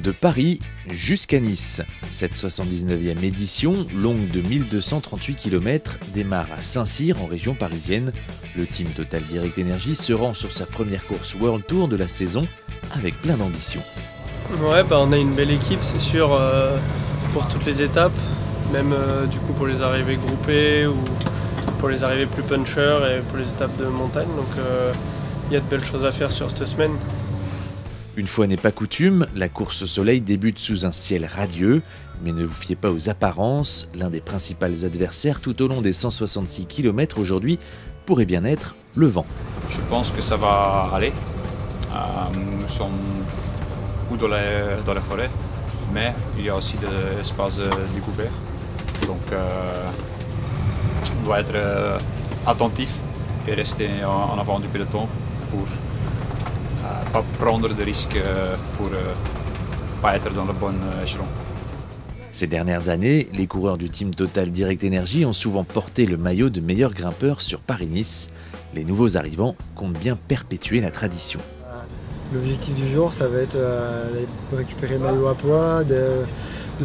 De Paris jusqu'à Nice. Cette 79e édition, longue de 1238 km, démarre à Saint-Cyr en région parisienne. Le team Total Direct Energy se rend sur sa première course World Tour de la saison avec plein d'ambition. Ouais, on a une belle équipe, c'est sûr, pour toutes les étapes, même du coup pour les arrivées groupées ou pour les arrivées plus puncher et pour les étapes de montagne. Donc il y a de belles choses à faire sur cette semaine. Une fois n'est pas coutume, la course au soleil débute sous un ciel radieux, mais ne vous fiez pas aux apparences, l'un des principaux adversaires tout au long des 166 km aujourd'hui pourrait bien être le vent. Je pense que ça va aller. Nous sommes dans la forêt, mais il y a aussi des espaces découverts. Donc on doit être attentif et rester en avant du peloton pour pas prendre de risques pour pas être dans le bon échelon. Ces dernières années, les coureurs du team Total Direct Energy ont souvent porté le maillot de meilleur grimpeur sur Paris-Nice. Les nouveaux arrivants comptent bien perpétuer la tradition. L'objectif du jour, ça va être de récupérer le maillot à poids, de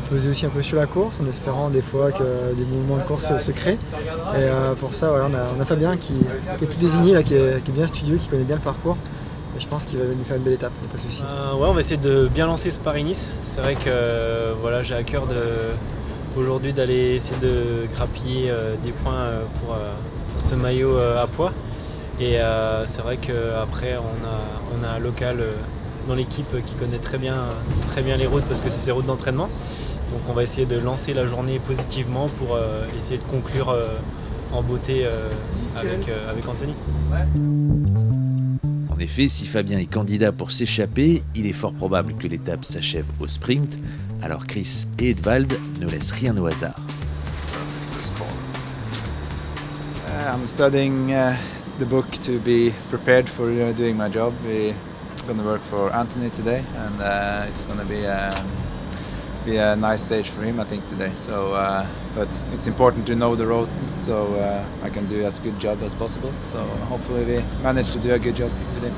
peser aussi un peu sur la course, en espérant des fois que des mouvements de course se créent. Et pour ça, voilà, on a Fabien qui est tout désigné, là, qui est bien studieux, qui connaît bien le parcours. Et je pense qu'il va nous faire une belle étape, il n'y a pas de souci. Ouais, on va essayer de bien lancer ce Paris-Nice. C'est vrai que voilà, j'ai à cœur aujourd'hui d'aller essayer de grappiller des points pour ce maillot à poids. Et c'est vrai qu'après on a un local dans l'équipe qui connaît très bien les routes parce que c'est ses routes d'entraînement. Donc on va essayer de lancer la journée positivement pour essayer de conclure en beauté avec Anthony. En effet, si Fabien est candidat pour s'échapper, il est fort probable que l'étape s'achève au sprint, alors Chris et Edvald ne laissent rien au hasard. I'm studying the book to be prepared for doing my job. We're going to work for Anthony today, and it's going to be a nice stage for him, I think, today. So, but it's important to know the road, so I can do as good job as possible. So hopefully we manage to do a good job with him.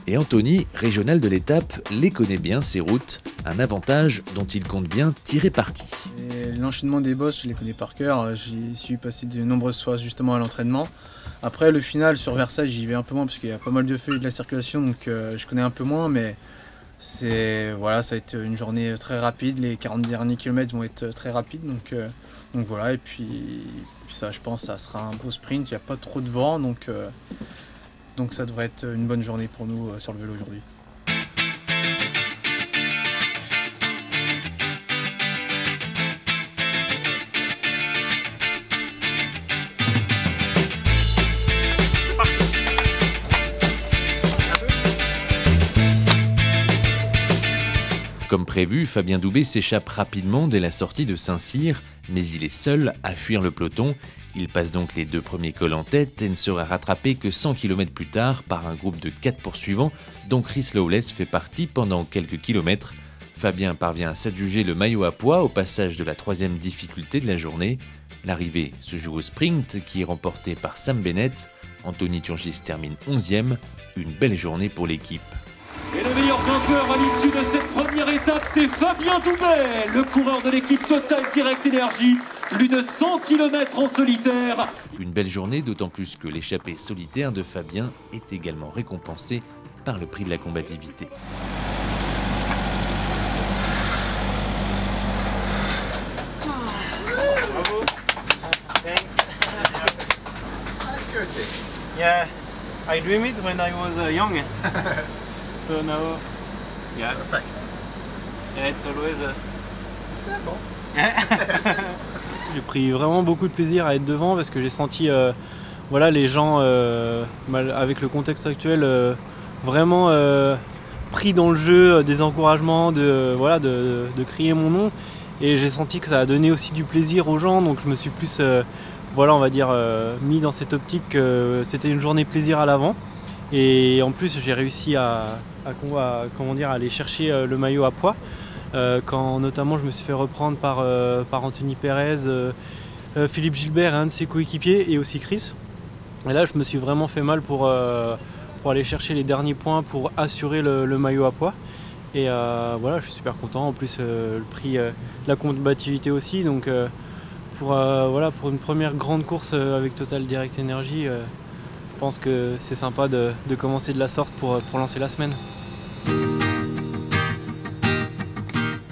Et Anthony, régional de l'étape, les connaît bien ces routes, un avantage dont il compte bien tirer parti. L'enchaînement des bosses, je les connais par cœur, j'y suis passé de nombreuses fois justement à l'entraînement. Après le final sur Versailles, j'y vais un peu moins parce qu'il y a pas mal de feux et de la circulation, donc je connais un peu moins, mais voilà, ça va être une journée très rapide, les 40 derniers kilomètres vont être très rapides, donc voilà, et puis ça, je pense, ça sera un beau sprint, il n'y a pas trop de vent, donc ça devrait être une bonne journée pour nous sur le vélo aujourd'hui. Comme prévu, Fabien Doubé s'échappe rapidement dès la sortie de Saint-Cyr, mais il est seul à fuir le peloton. Il passe donc les deux premiers cols en tête et ne sera rattrapé que 100 km plus tard par un groupe de 4 poursuivants dont Chris Lawless fait partie pendant quelques kilomètres. Fabien parvient à s'adjuger le maillot à poids au passage de la troisième difficulté de la journée. L'arrivée se joue au sprint qui est remporté par Sam Bennett. Anthony Turgis termine 11e. Une belle journée pour l'équipe. Et le meilleur grimpeur à l'issue de cette première étape, c'est Fabien Doubé, le coureur de l'équipe Total Direct Energy. Plus de 100 km en solitaire. Une belle journée, d'autant plus que l'échappée solitaire de Fabien est également récompensée par le prix de la combativité. Bravo. Thanks. That's crazy. Yeah, I dreamed it when I was young. So now, yeah. Perfect. Yeah, it's always. C'est bon. J'ai pris vraiment beaucoup de plaisir à être devant parce que j'ai senti voilà, les gens, avec le contexte actuel, vraiment pris dans le jeu, des encouragements, de crier mon nom. Et j'ai senti que ça a donné aussi du plaisir aux gens, donc je me suis plus, voilà, on va dire, mis dans cette optique que c'était une journée plaisir à l'avant. Et en plus, j'ai réussi à aller chercher le maillot à poids. Quand notamment je me suis fait reprendre par Anthony Perez, Philippe Gilbert, un de ses coéquipiers, et aussi Chris. Et là je me suis vraiment fait mal pour aller chercher les derniers points pour assurer le maillot à poids. Et voilà, je suis super content. En plus, le prix, la combativité aussi. Donc pour une première grande course avec Total Direct Energy, je pense que c'est sympa de commencer de la sorte pour lancer la semaine.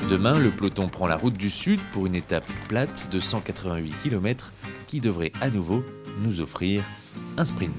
Demain, le peloton prend la route du Sud pour une étape plate de 188 km qui devrait à nouveau nous offrir un sprint.